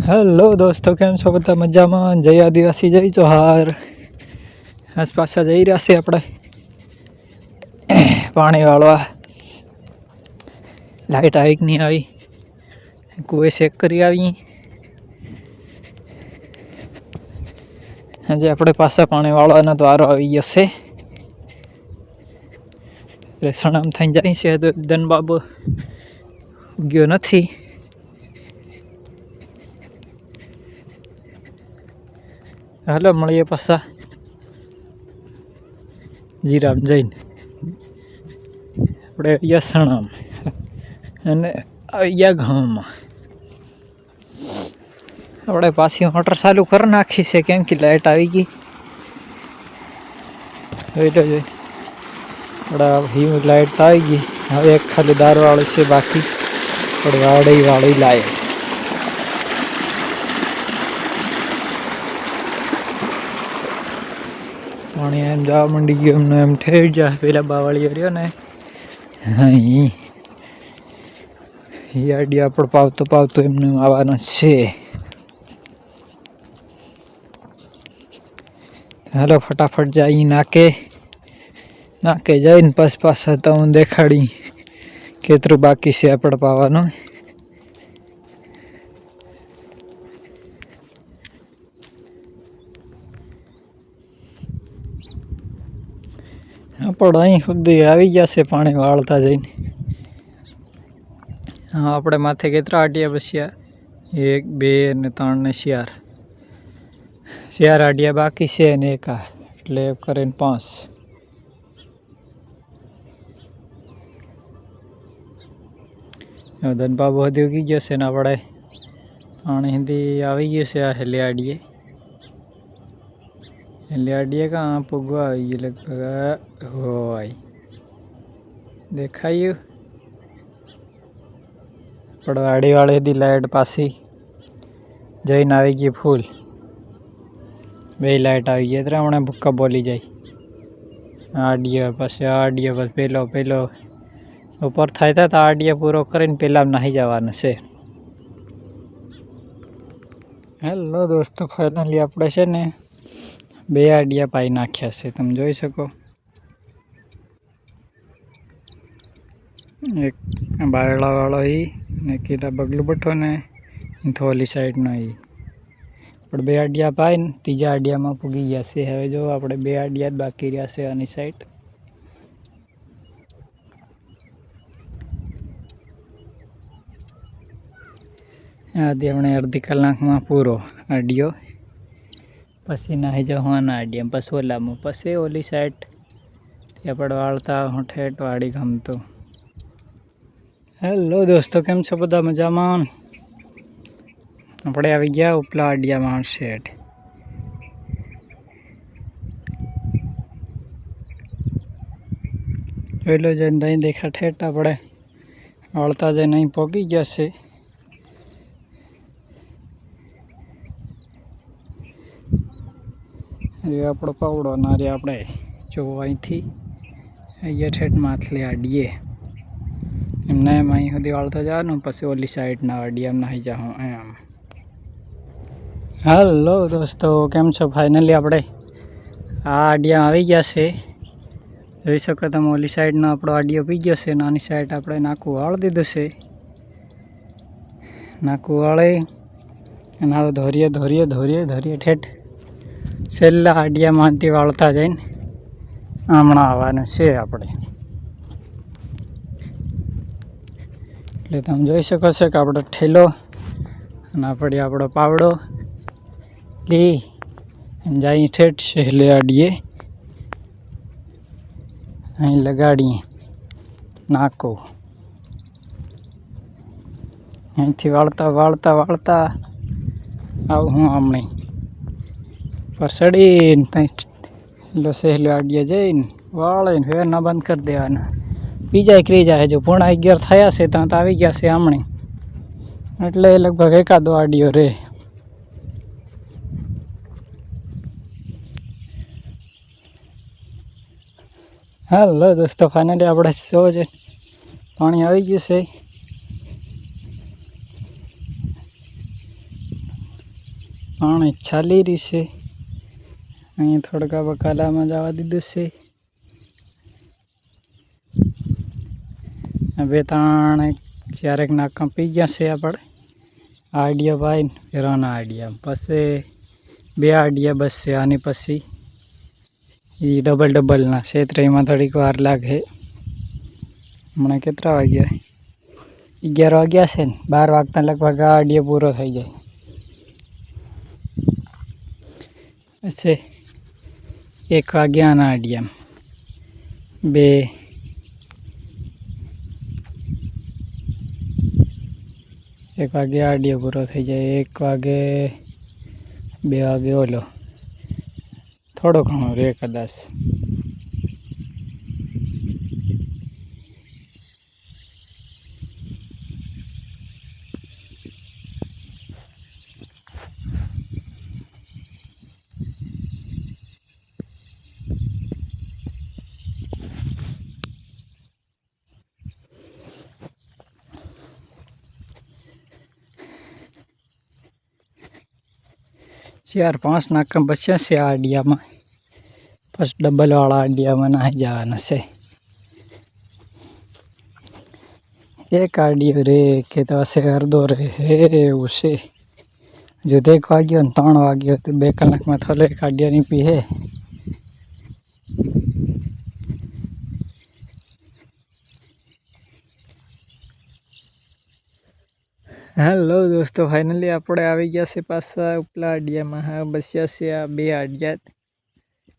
Hello દોસ્તો, કેમ છો બધા? મજામાં? જય આદિવાસી, જય જોહાર. આસપાસ જઈ રહ્યા છે આપણે પાણી વાળવા. લાઇટ આવી કે નહીં આવી, કુએ ચેક કરી આવી. આજે આપણે પાછા પાણી વાળવાના દ્વારો આવી જશે. રેસણ આમ થઈને જાય છે તો ધન બાબો ઉગ્યો નથી. હાલો મળીએ પાછા જીરામ જઈને. આપણે યસણામ અને આવી ગયા ગામમાં. આપણે પાછી મોટર ચાલુ કરી નાખી છે કેમ કે લાઇટ આવી ગઈ. જોઈ લો જોઈ આપણે લાઇટ તો આવી ગઈ. હવે એક ખાલી દારવાળી છે બાકી. આપણે વાળી લાય. પાણી એમ જવા માંડી ગયું. એમને એમ ઠેર જાય. પેલા બાવાળીઓ રહ્યો ને, હા એ આઈડિયા આપણે પાવતો એમને આવવાનો છે. હાલો ફટાફટ જાય નાકે જઈને પાછા તો હું દેખાડી કેટલું બાકી છે આપણે પાવાનું. આપણે અહીં સુધી આવી ગયા છે પાણી વાળતા જઈને. હા, આપણે માથે કેટલા આડિયા બસ્યા? 1 2 અને 3 ને 4 આડિયા બાકી છે ને એક આ, એટલે કરીને 5. ધનબાબુ હજી ઉગી ગયો છે ને આપણે પાણી સુધી આવી ગયું છે. આ હેલી આડીએ કાં પૂગવા આવી ગયું લગભગ હોય દેખાયું. આપણે આડીવાળી હતી લાઇટ પાછી જઈને આવી ગઈ ફૂલ. 2 લાઇટ આવી ગઈ એટલે હમણાં ભૂક્કા બોલી જાય. આડીએ પછી પેલો ઉપર થાય તો આડીએ પૂરો કરીને પેલા નાહી જવાનું છે. હેલો દોસ્તો, ફાઇનલી આપણે છે ને 2 આડિયા પાઈ નાખ્યા છે. તમે જોઈ શકો. એક બાયડાવાળો ને કીધા બગલું બઠો ને થોલી સાઈડનો આપણે 2 આડિયા પાઈને ત્રીજા આડિયામાં પૂગી ગયા છે. હવે જો આપણે 2 આડિયા જ બાકી રહ્યા છે આની સાઈડ. આથી આપણે અડધી કલાકમાં પૂરો આડિયો. પછી નાહી જવાના આડિયા, પછી ઓલામાં, પછી ઓલી સાઈડ આપણે વાળતા ઠેઠ વાળી ગમતું. હેલો દોસ્તો, કેમ છો બધા? મજામાં? આપણે આવી ગયા ઉપલા આડિયામાં શેઠ. જોઈ લો જઈને અહીં દેખા ઠેઠ આપણે વાળતા જઈને અહીં પહોંચી ગયા છે. આપણો પાવડો ના રે આપણે જો અહીંથી અહીંયા ઠેઠ માથલી આડીએ એમને એમ અહીં સુધી વાળતા જવાનું. પછી ઓલી સાઈડના આડિયા નાહી જાઉં એમ. હેલો દોસ્તો, કેમ છો? ફાઇનલી આપણે આ આડિયા આવી ગયા છે. જોઈ શકો તમે ઓલી સાઈડનો આપણો આડિયો પી ગયો છે. નાની સાઈડ આપણે નાકું વાળી દીધું છે. નાકું વાળી અને હવે ધોરીએ ઠેઠ છેલ્લા આડિયામાંથી વાળતા જઈને હમણાં આવવાનું છે આપણે. એટલે તમે જોઈ શકો છો કે આપણો ઠેલો અને આપણો પાવડો લઈ જાય ઠેઠ છેલ્લે આડીએ અહીં લગાડીએ નાકો. અહીંથી વાળતા આવું હું હમણાં પરસડીને ત્યાં સહેલે આડીએ જઈને વાળીને ફેર ના બંધ કરી દેવાના. બીજા કરી જાય. જો 11:30 થયા છે ત્યાં તો આવી ગયા છે હમણાં. એટલે લગભગ એકાદો આડિયો રે. હેલો દોસ્તો, ફાઇનલી આપણે જો છે પાણી આવી ગયું છે. પાણી ચાલી રહ્યું છે. અહીં થોડકા બકાલામાં જવા દીધું છે. બે ત્રણ ચારેક નાકા પી ગયા છે. આપણે આઈડિયા ભાઈ ફેરવાના આઈડિયા પછી બે આઈડિયા બસ છે. આની પછી એ ડબલના છે. એમાં થોડીક વાર લાગે. હમણાં કેટલા વાગ્યા? 11 વાગ્યા છે ને 12 વાગતા લગભગ આ આઈડિયા પૂરો થઈ જાય. પછી 1 વાગ્યાના આઈડિયા બે 1 વાગે આઈડિયા પૂરો થઈ જાય. 1 વાગે 2 વાગે ઓલો થોડો ઘણો રે કદાચ. ચાર 5 નાકા બચ્યા છે આ આઈડિયામાં. ફર્સ્ટ ડબલવાળા આઈડિયામાં નાહી જવાના છે. એક આઈડિયો રે કે તો હશે અડધો રે એવું છે. જો 1 વાગ્યો ને 3 વાગ્યો તો 2 કલાકમાં થોડો એક આઈડિયાની પી હે. હેલો દોસ્તો, ફાઇનલી આપણે આવી ગયા છે પાછા ઉપલા આઈડિયામાં. હા બસ્યા છે આ 2 આઈડિયા,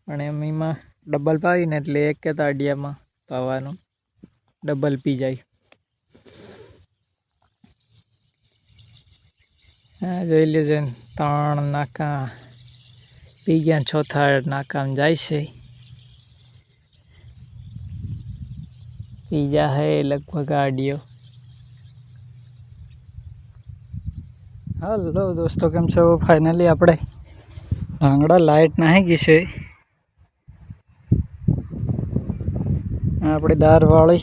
પણ એમાં ડબલ પાવીને એટલે એક જ આઈડિયામાં પાવાનું, ડબલ પી જાય. હા જોઈ લેજો, 3 નાકા પી ગયા. 4થા નાકામાં જાય છે. પી જાય લગભગ આઈડિયો. હેલો દોસ્તો, કેમ છો? ફાઇનલી આપણે ભાંગડા લાઇટ નાહી ગઈ છે. આપણી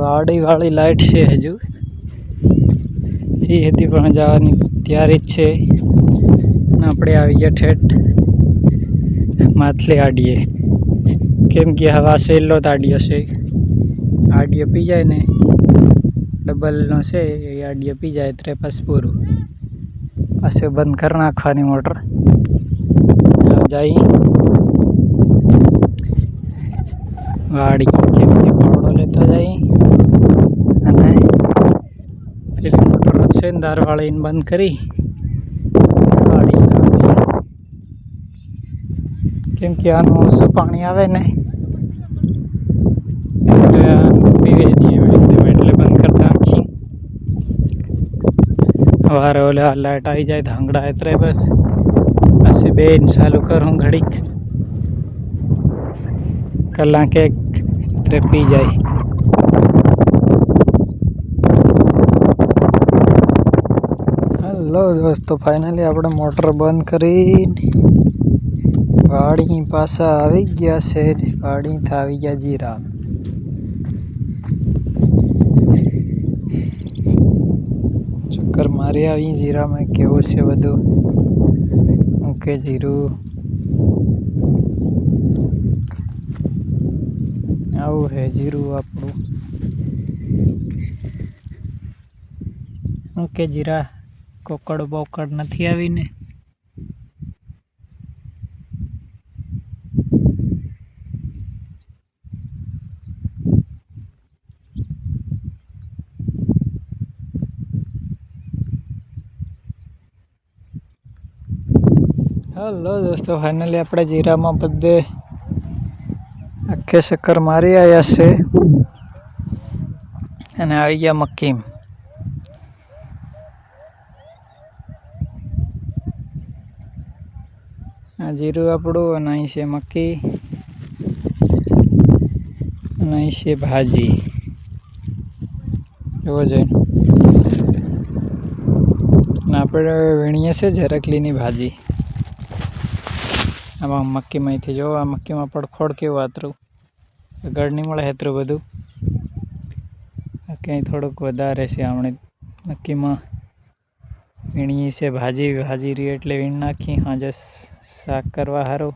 વાડીવાળી લાઇટ છે. હજુ એ હતી પણ જવાની તૈયારી જ છે. અને આપણે આવી ગયા ઠેઠ માથલી આડીએ, કેમ કે હવા સહેલો આડિયો છે. આડિયો પી જાય ને ડબલનો છે, એ આડિયો પી જાય એટલે પછી પૂરું. પાછું બંધ કરી નાખવાની મોટર. જઈ વાડી કેમ કે પાવડો લેતો જઈ અને પેલી મોટર છે ને દારવાળીને બંધ કરી વાડી આવી. કેમ કે આનું ઓછું પાણી આવે ને એટલે પીવે નહીં એટલે બંધ કરી નાખી. સવારે ઓલે લાઇટ આવી જાય ધાંગડા એટલે બસ પછી બેન ચાલુ કરું ઘડીક કલાક એક એટલે પી જાય. હેલો દોસ્તો, ફાઇનલી આપણે મોટર બંધ કરી વાડી પાછા આવી ગયા છે. વાડીથી આવી ગયા જીરા. ચક્કર મારી આવી જીરામાં કેવું છે બધું. ઓકે જીરું આવું હે જીરું આપણું. ઓકે જીરા કોકડ બોકડ નથી આવીને. હેલો દોસ્તો, ફાઇનલી આપણે જીરામાં બધે આખે ચક્કર મારી આવ્યા છે અને આવી ગયા મક્કી. આ જીરું આપણું અને અહીં છે મક્કી અને અહીં છે ભાજી. જોવો જોઈએ. અને આપણે વીણીએ છે ઝરકલીની ભાજી. આમાં મક્કીમાંથી જો આ મક્કીમાં પડખોડ કેવું આતરું ગળ નહીં મળે હેતરું બધું. ક્યાંય થોડુંક વધારે છે હમણાં મક્કીમાં વીણી છે ભાજી રહી એટલે વીણ નાખી. હાજે શાક કરવા હારું